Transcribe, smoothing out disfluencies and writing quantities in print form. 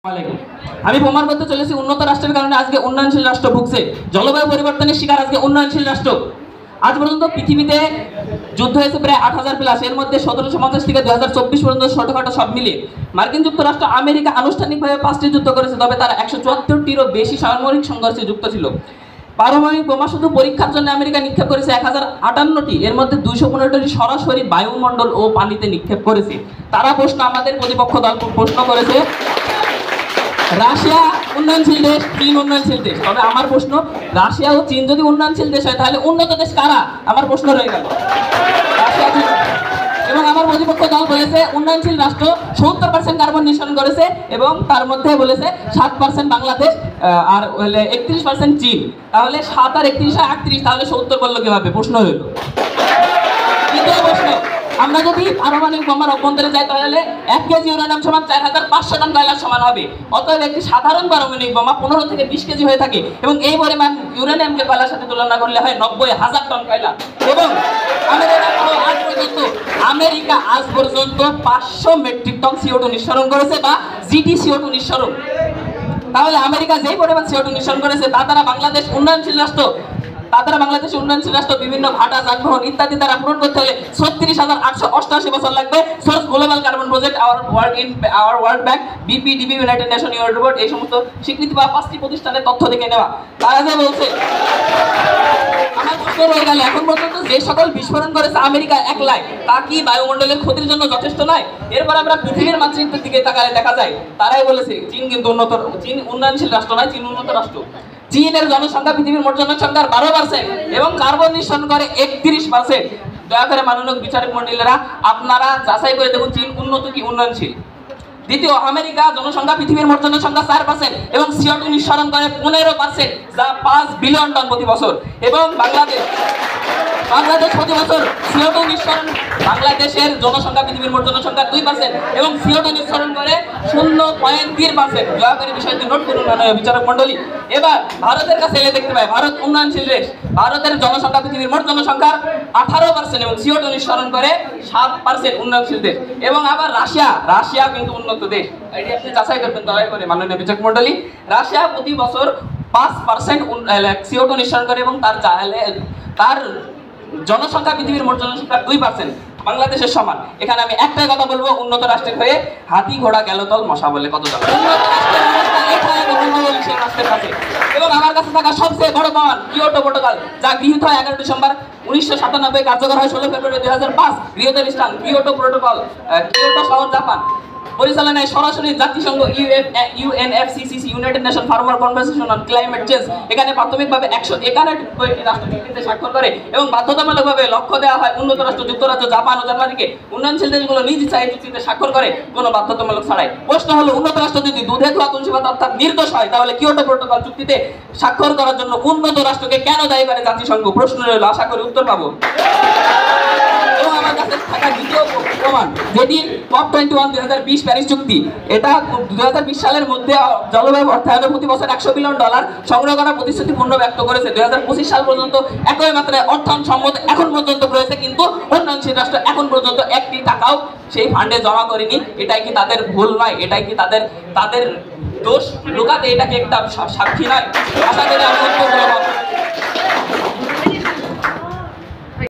আমি প্রমাণ করতে চলেছি উন্নত রাষ্ট্রের কারণে আজকে উন্নয়নশীল রাষ্ট্র ভুগছে। জলবায়ু পরিবর্তনের শিকার আজকে উন্নয়নশীল রাষ্ট্র। আজ পর্যন্ত পৃথিবীতে যুদ্ধ হয়েছে প্রায় ৮,০০০ প্লাস, এর মধ্যে ১৭৫০ থেকে ২০২৪ পর্যন্ত ছোটখাটো সব মিলিয়ে। মার্কিন যুক্তরাষ্ট্র আমেরিকা আনুষ্ঠানিকভাবে ৫টি যুদ্ধ করেছে, তবে তারা ১৭৪টিরও বেশি সামরিক সংঘর্ষে যুক্ত ছিল। পারমাণবিক বোমা শুধু পরীক্ষার জন্য আমেরিকা নিক্ষেপ করেছে ১০৫৮টি, এর মধ্যে ২১৫টি সরাসরি বায়ুমণ্ডল ও পানিতে নিক্ষেপ করেছে। তারা প্রশ্ন, আমাদের প্রতিপক্ষ দল প্রশ্ন করেছে রাশিয়া উন্নয়নশীল দেশ, চীন উন্নয়নশীল দেশ। তবে আমার প্রশ্ন, রাশিয়া ও চীন যদি উন্নয়নশীল দেশ হয় তাহলে উন্নত দেশ কারা? আমার প্রশ্ন রয়ে গেল। রাশিয়া, চীন। এবং আমার প্রতিপক্ষ দল বলেছে উন্নয়নশীল রাষ্ট্র ৭০% কার্বন নিঃসরণ করেছে এবং তার মধ্যে বলেছে ৭% বাংলাদেশ আর ৩১% চীন। তাহলে ৭ আর ৩১ আর ৩৮, তাহলে ৭০ বললো কিভাবে? প্রশ্ন রইল। দ্বিতীয় প্রশ্ন, আমরা যদি পারমাণবিক বোমার অভ্যন্তরে যাই তাহলে ১ কেজি ইউরেনিয়াম সমান ৪৫০০ টন কয়লার সমান হবে। অতএব একটি সাধারণ পারমাণবিক বোমা ১৫ থেকে ২০ কেজি হয়ে থাকে এবং এই পরিমাণ ইউরেনিয়ামকে কয়লার সাথে তুলনা করলে হয় ৯০,০০০ টন কয়লা। এবং আমেরিকা আজ পর্যন্ত ৫০০ মেট্রিক টন CO2 নিঃসরণ করেছে, বা জিটি CO2 নিঃসরণ। তাহলে আমেরিকা যেই পরিমাণ CO2 নিঃসরণ করেছে তা দ্বারা বাংলাদেশ উন্নয়নশীল রাষ্ট্র, বিভিন্ন ভাটা, যানবাহন ইত্যাদি দ্বারা পূরণ করতে হলে ৩৬,৮৮৮ বছর লাগবে। Source global carbon project, our world bank, BPDB, United nation, Europe board, এই সমস্ত স্বীকৃতি বা 5টি প্রতিষ্ঠানের তথ্য থেকে নেওয়া। তারা যে বলছে, আমার প্রশ্ন রয়ে গেল, এখন পর্যন্ত যে সকল বিস্ফোরণ করেছে আমেরিকা ১ লাখ, তা কি বায়ুমণ্ডলের ক্ষতির জন্য যথেষ্ট নয়? এরপর আমরা পৃথিবীর মানচিত্রের দিকে তাকালে দেখা যায় তারাই বলেছে চীন কিন্তু চীন উন্নয়নশীল রাষ্ট্র নয়, চীন উন্নত রাষ্ট্র। চীনের জনসংখ্যা পৃথিবীর মোট জনসংখ্যার ১২% এবং কার্বন নিঃসরণ করে ৩১%। দয়া করে মাননীয় বিচারক মণ্ডলীরা, আপনারা যাচাই করে দেখুন চীন উন্নত কি উন্নয়নশীল। দ্বিতীয়, আমেরিকা জনসংখ্যা পৃথিবীর মোট জনসংখ্যা 4% এবং CO2 নিঃসরণ করে 15%, যা ৫ বিলিয়ন টন প্রতি বছর। এবং বাংলাদেশ প্রতি বছর CO2 নিঃসরণ, বাংলাদেশের জনসংখ্যা পৃথিবীর মোট জনসংখ্যা 2% এবং CO2 নিঃসরণ করে 0.3%। দয়া করে বিষয়টি নোট করুন মাননীয় বিচারক মণ্ডলী। এবার ভারতের কাছে এলে দেখতে পাই ভারত উন্নয়নশীল দেশ। ভারতের জনসংখ্যা পৃথিবীর মোট জনসংখ্যার 18% এবং CO2 নিঃসরণ করে 7%, উন্নয়নশীল দেশ। এবং আবার রাশিয়া কিন্তু উন্নত দেশ, এটি আপনি যাচাই করবেন দয়া করে মাননীয় বিচারক মণ্ডলী। রাশিয়া প্রতি বছর 5% CO2 নিঃসরণ করে এবং তার জনসংখ্যা পৃথিবীর মোট জনসংখ্যার 2%, বাংলাদেশের সমান। এখানে আমি একটাই কথা বলবো, উন্নত রাষ্ট্রের হয়ে হাতি ঘোড়া গেল তল, মশা বলে কত দল। এবং আমার কাছে থাকা সবচেয়ে বড় প্রমাণ কিয়োটো প্রোটোকল, যা গৃহীত হয় 11 ডিসেম্বর 1997, কার্যকর হয় 16 ফেব্রুয়ারি 2005। গৃহীত স্থান কিয়োটো প্রোটোকল, কিয়োটো শহর, জাপান। পরিচালনায় সরাসরি জাতিসংঘ, UNFCCC, United nation farmer convention on climate change. এখানে প্রাথমিকভাবে 191টি রাষ্ট্র চুক্তিতে স্বাক্ষর করে এবং বাধ্যতামূলকভাবে লক্ষ্য দেওয়া হয় উন্নত রাষ্ট্র যুক্তরাজ্য, জাপান ও জার্মানিকে। উন্নয়নশীল দেশগুলো নিজ ইচ্ছায় চুক্তিতে স্বাক্ষর করে, কোনো বাধ্যতামূলক ছাড়াই। প্রশ্ন হলো, উন্নত রাষ্ট্র যদি দুধে ধোয়া তুলসী পাতা অর্থাৎ নির্দোষ হয়, তাহলে কিয়োটো প্রোটোকল চুক্তিতে স্বাক্ষর করার জন্য উন্নত রাষ্ট্রকে কেন দায়ী করে জাতিসংঘ? প্রশ্ন রইল, আশা করি উত্তর পাবো। এবং আমার কাছে থাকা দ্বিতীয় প্রমাণ, যেটি COP21 2020 প্যারিস চুক্তি, এটা 2020 সালের মধ্যে জলবায়ু অর্থায়নে প্রতি বছর $100 বিলিয়ন সংগ্রহ করার প্রতিশ্রুতি পূর্ণ ব্যক্ত করেছে। 2025 সাল পর্যন্ত একই মাত্রায় অর্থায়ন সম্মত এখন পর্যন্ত রয়েছে, কিন্তু উন্নয়নশীল রাষ্ট্র এখন পর্যন্ত 1টি টাকাও সেই ফান্ডে জমা করেনি। এটাই কি তাদের ভুল নয়? এটাই কি তাদের দোষ? লুকাতে এটা কি একটা সাক্ষী নয়? আশা করি আমি উত্তর